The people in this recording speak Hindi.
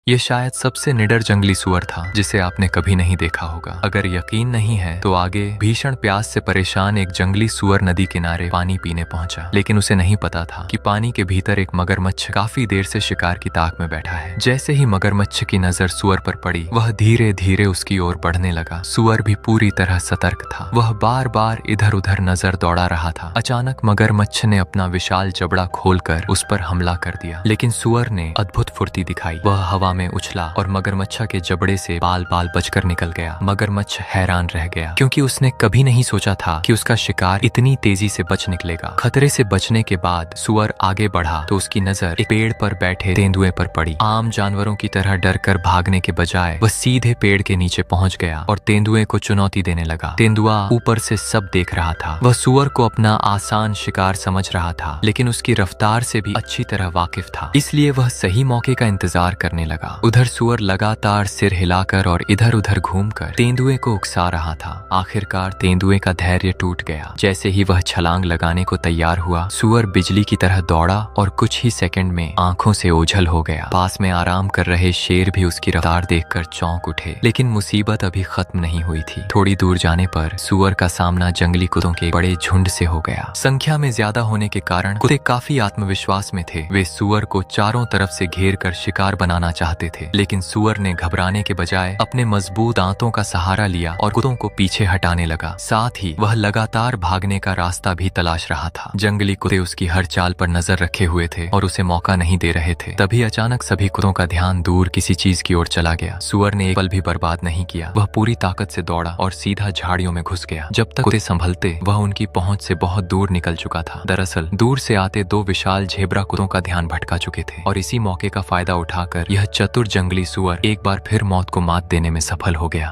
ये शायद सबसे निडर जंगली सुअर था जिसे आपने कभी नहीं देखा होगा। अगर यकीन नहीं है तो आगे भीषण प्यास से परेशान एक जंगली सुअर नदी किनारे पानी पीने पहुंचा, लेकिन उसे नहीं पता था कि पानी के भीतर एक मगरमच्छ काफी देर से शिकार की ताक में बैठा है। जैसे ही मगरमच्छ की नजर सुअर पर पड़ी, वह धीरे धीरे उसकी ओर बढ़ने लगा। सुअर भी पूरी तरह सतर्क था, वह बार बार इधर उधर नजर दौड़ा रहा था। अचानक मगरमच्छ ने अपना विशाल जबड़ा खोलकर उस पर हमला कर दिया, लेकिन सुअर ने अद्भुत फुर्ती दिखाई। वह हवा में उछला और मगरमच्छ के जबड़े से बाल बाल बचकर निकल गया। मगरमच्छ हैरान रह गया क्योंकि उसने कभी नहीं सोचा था कि उसका शिकार इतनी तेजी से बच निकलेगा। खतरे से बचने के बाद सुअर आगे बढ़ा तो उसकी नजर एक पेड़ पर बैठे तेंदुए पर पड़ी। आम जानवरों की तरह डरकर भागने के बजाय वह सीधे पेड़ के नीचे पहुंच गया और तेंदुए को चुनौती देने लगा। तेंदुआ ऊपर से सब देख रहा था। वह सुअर को अपना आसान शिकार समझ रहा था, लेकिन उसकी रफ्तार से भी अच्छी तरह वाकिफ था, इसलिए वह सही मौके का इंतजार करने लगा। उधर सुअर लगातार सिर हिलाकर और इधर उधर घूमकर तेंदुए को उकसा रहा था। आखिरकार तेंदुए का धैर्य टूट गया। जैसे ही वह छलांग लगाने को तैयार हुआ, सुअर बिजली की तरह दौड़ा और कुछ ही सेकंड में आंखों से ओझल हो गया। पास में आराम कर रहे शेर भी उसकी रफ्तार देखकर चौंक उठे, लेकिन मुसीबत अभी खत्म नहीं हुई थी। थोड़ी दूर जाने पर सुअर का सामना जंगली कुत्तों के बड़े झुंड से हो गया। संख्या में ज्यादा होने के कारण कुत्ते काफी आत्मविश्वास में थे। वे सुअर को चारों तरफ से घेर कर शिकार बनाना चाहते थे, लेकिन सुअर ने घबराने के बजाय अपने मजबूत दांतों का सहारा लिया और कुत्तों को पीछे हटाने लगा। साथ ही वह लगातार भागने का रास्ता भी तलाश रहा था। जंगली कुत्ते उसकी हर चाल पर नजर रखे हुए थे और उसे मौका नहीं दे रहे थे। तभी अचानक सभी कुत्तों का ध्यान दूर किसी चीज की ओर चला गया। सुअर ने एक पल भी बर्बाद नहीं किया। वह पूरी ताकत से दौड़ा और सीधा झाड़ियों में घुस गया। जब तक कुत्ते संभलते, वह उनकी पहुंच से बहुत दूर निकल चुका था। दरअसल दूर से आते दो विशाल झेब्रा कुत्तों का ध्यान भटका चुके थे और इसी मौके का फायदा उठाकर यह चतुर जंगली सुअर एक बार फिर मौत को मात देने में सफल हो गया।